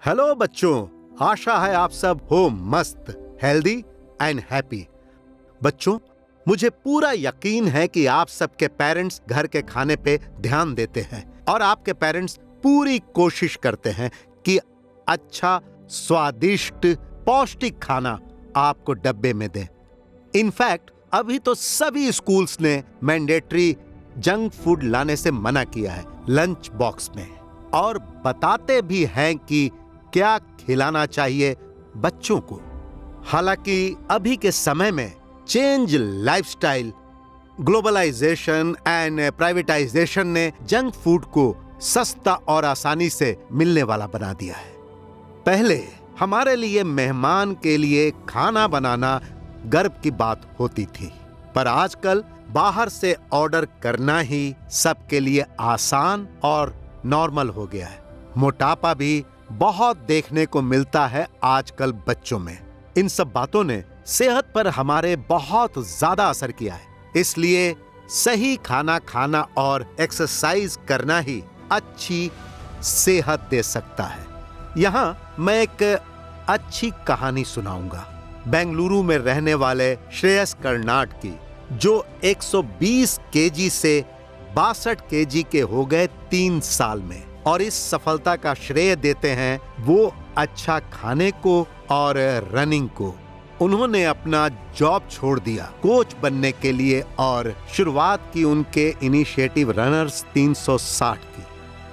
Hello बच्चों, आशा है आप सब हो मस्त, हेल्दी एंड हैप्पी। बच्चों, मुझे पूरा यकीन है कि आप सबके पेरेंट्स घर के खाने पे ध्यान देते हैं और आपके पेरेंट्स पूरी कोशिश करते हैं कि अच्छा, स्वादिष्ट, पौष्टिक खाना आपको डब्बे में दें। इनफैक्ट अभी तो सभी स्कूल्स ने मैंडेटरी जंक फूड लाने से मना किया है लंच बॉक्स में, और बताते भी हैं कि क्या खिलाना चाहिए बच्चों को। हालांकि अभी के समय में change lifestyle, globalisation and privatisation ने जंक फूड को सस्ता और आसानी से मिलने वाला बना दिया है। पहले हमारे लिए मेहमान के लिए खाना बनाना गर्व की बात होती थी, पर आजकल बाहर से ऑर्डर करना ही सबके लिए आसान और नॉर्मल हो गया है। मोटापा भी बहुत देखने को मिलता है आजकल बच्चों में। इन सब बातों ने सेहत पर हमारे बहुत ज्यादा असर किया है, इसलिए सही खाना खाना और एक्सरसाइज करना ही अच्छी सेहत दे सकता है। यहाँ मैं एक अच्छी कहानी सुनाऊंगा। बेंगलुरु में रहने वाले श्रेयस कर्नाड की, जो 120 केजी से 62 केजी के हो गए 3 साल में, और इस सफलता का श्रेय देते हैं वो अच्छा खाने को और रनिंग को। उन्होंने अपना जॉब छोड़ दिया कोच बनने के लिए और शुरुआत की उनके इनिशिएटिव रनर्स 360 की।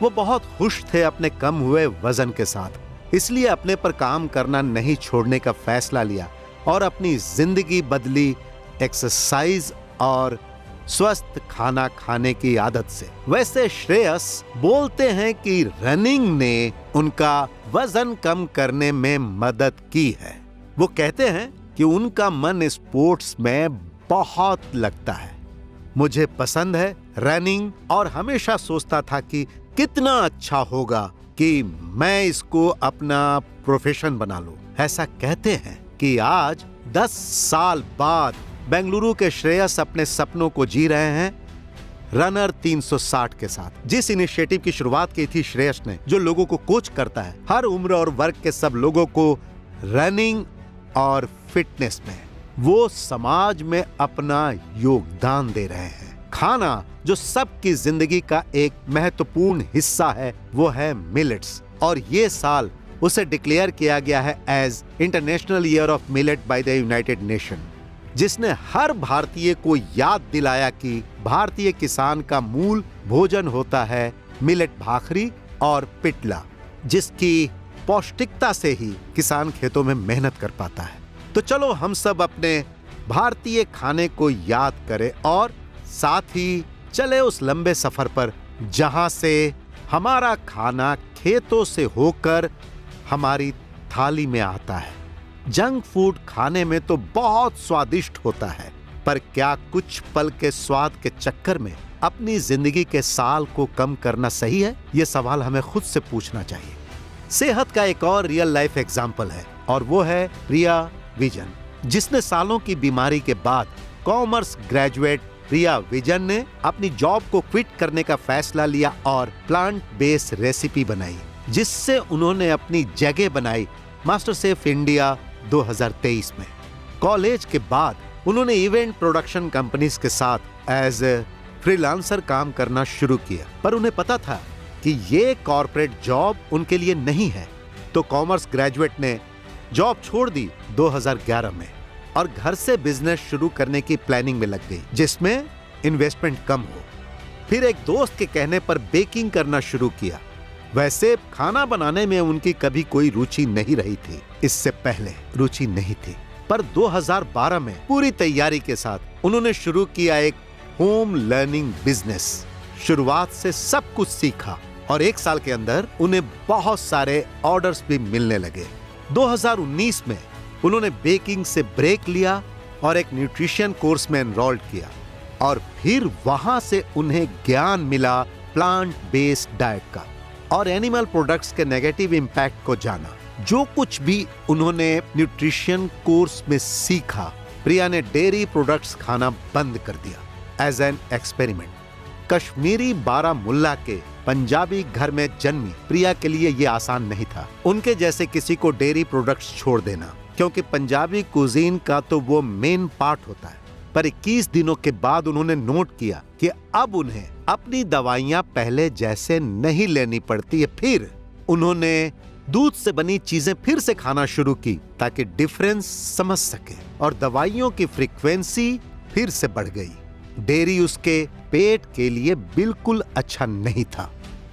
वो बहुत खुश थे अपने कम हुए वजन के साथ, इसलिए अपने पर काम करना नहीं छोड़ने का फैसला लिया और अपनी जिंदगी बदली एक्सरसाइज और स्वस्थ खाना खाने की आदत से। वैसे श्रेयस बोलते हैं कि रनिंग ने उनका वजन कम करने में मदद की है। वो कहते हैं कि उनका मन स्पोर्ट्स में बहुत लगता है। मुझे पसंद है रनिंग और हमेशा सोचता था कि कितना अच्छा होगा कि मैं इसको अपना प्रोफेशन बना लूं। ऐसा कहते हैं कि आज 10 साल बाद बेंगलुरु के श्रेयस अपने सपनों को जी रहे हैं रनर 360 के साथ। जिस इनिशिएटिव की शुरुआत की थी श्रेयस ने, जो लोगों को कोच करता है हर उम्र और वर्ग के सब लोगों को रनिंग और फिटनेस में, वो समाज में अपना योगदान दे रहे हैं। खाना जो सबकी जिंदगी का एक महत्वपूर्ण हिस्सा है वो है मिलेट्स, और ये साल उसे डिक्लेयर किया गया है as international year of millet by the United Nation, जिसने हर भारतीय को याद दिलाया कि भारतीय किसान का मूल भोजन होता है मिलेट भाखरी और पिटला, जिसकी पौष्टिकता से ही किसान खेतों में मेहनत कर पाता है। तो चलो हम सब अपने भारतीय खाने को याद करें और साथ ही चले उस लंबे सफर पर जहां से हमारा खाना खेतों से होकर हमारी थाली में आता है। जंक फूड खाने में तो बहुत स्वादिष्ट होता है, पर क्या कुछ पल के स्वाद के चक्कर में अपनी जिंदगी के साल को कम करना सही है? ये सवाल हमें खुद से पूछना चाहिए। सेहत का एक और रियल लाइफ एग्जाम्पल है, और वो है प्रिया विजन, जिसने सालों की बीमारी के बाद कॉमर्स ग्रेजुएट प्रिया विजन ने अपनी जॉब को क्विट करने का फैसला लिया और प्लांट बेस्ड रेसिपी बनाई, जिससे उन्होंने अपनी जगह बनाई मास्टर शेफ इंडिया 2023 में। कॉलेज के बाद उन्होंने इवेंट प्रोडक्शन कंपनीज के साथ एज ए फ्रीलांसर काम करना शुरू किया, पर उन्हें पता था कि ये कॉर्पोरेट जॉब उनके लिए नहीं है। तो कॉमर्स ग्रेजुएट ने जॉब छोड़ दी 2011 में और घर से बिजनेस शुरू करने की प्लानिंग में लग गई, जिसमें इन्वेस्टमेंट कम हो। फिर एक दोस्त के कहने पर बेकिंग करना शुरू किया। वैसे खाना बनाने में उनकी कभी कोई रुचि नहीं रही थी, इससे पहले रुचि नहीं थी, पर 2012 में पूरी तैयारी के साथ उन्होंने शुरू किया एक होम लर्निंग बिजनेस। शुरुआत से सब कुछ सीखा और 1 साल के अंदर उन्हें बहुत सारे ऑर्डर्स भी मिलने लगे। 2019 में उन्होंने बेकिंग से ब्रेक लिया और एक न्यूट्रिशन कोर्स में एनरोल्ड किया, और फिर वहां से उन्हें ज्ञान मिला प्लांट बेस्ड डाइट का और एनिमल प्रोडक्ट्स के नेगेटिव इंपैक्ट को जाना। जो कुछ भी उन्होंने न्यूट्रिशन कोर्स में सीखा, प्रिया ने डेयरी प्रोडक्ट्स खाना बंद कर दिया as an experiment. Kashmiri Baramulla के पंजाबी घर में जन्मी प्रिया के लिए ये आसान नहीं था उनके जैसे किसी को डेयरी प्रोडक्ट्स छोड़ देना, क्योंकि पंजाबी कुजीन का तो वो मेन पार्ट होता है। पर 21 दिनों के बाद उन्होंने नोट किया कि अब उन्हें अपनी दवाइयां पहले जैसे नहीं लेनी पड़ती है। फिर उन्होंने दूध से बनी चीजें फिर से खाना शुरू की ताकि डिफरेंस समझ सके, और दवाइयों की फ्रीक्वेंसी फिर से बढ़ गई। डेयरी उसके पेट के लिए बिल्कुल अच्छा नहीं था।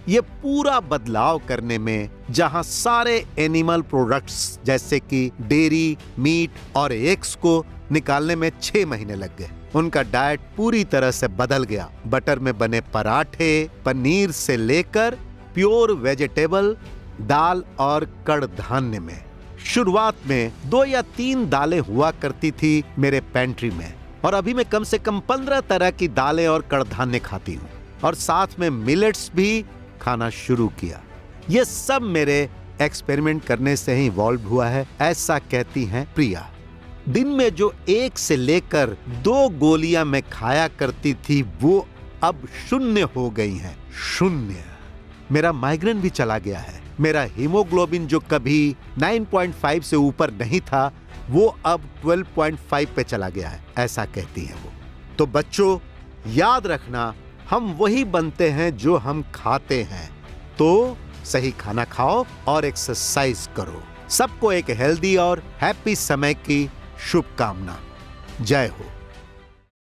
ये पूरा बदलाव करने में जहां सारे एनिमल प्रोडक्ट्स जैसे कि डेयरी, मीट और एग्स को निकालने में 6 महीने लग गए। उनका डाइट पूरी तरह से बदल गया। बटर में बने पराठे, पनीर से लेकर प्योर वेजिटेबल, दाल और कड़धान्य में। शुरुआत में 2 या 3 दालें हुआ करती थी मेरे पेंट्री में, और अभी मैं कम से कम 15 तरह की दालें और कड़धान्य खाती हूँ, और साथ में मिलेट्स भी खाना शुरू किया। ये सब मेरे एक्सपेरिमेंट करने से ही इवॉल्व हुआ है, ऐसा कहती हैं प्रिया। दिन में जो 1 से लेकर 2 गोलियां मैं खाया करती थी वो अब 0 हो गई हैं। 0। मेरा माइग्रेन भी चला गया है। मेरा हीमोग्लोबिन जो कभी 9.5 से ऊपर नहीं था वो अब 12.5 पे चला गया है, ऐसा कहती हैं वो। तो बच्चों, याद रखना, हम वही बनते हैं जो हम खाते हैं। तो सही खाना खाओ और एक्सरसाइज करो। सबको एक हेल्दी और हैप्पी समय की शुभकामना। जय हो।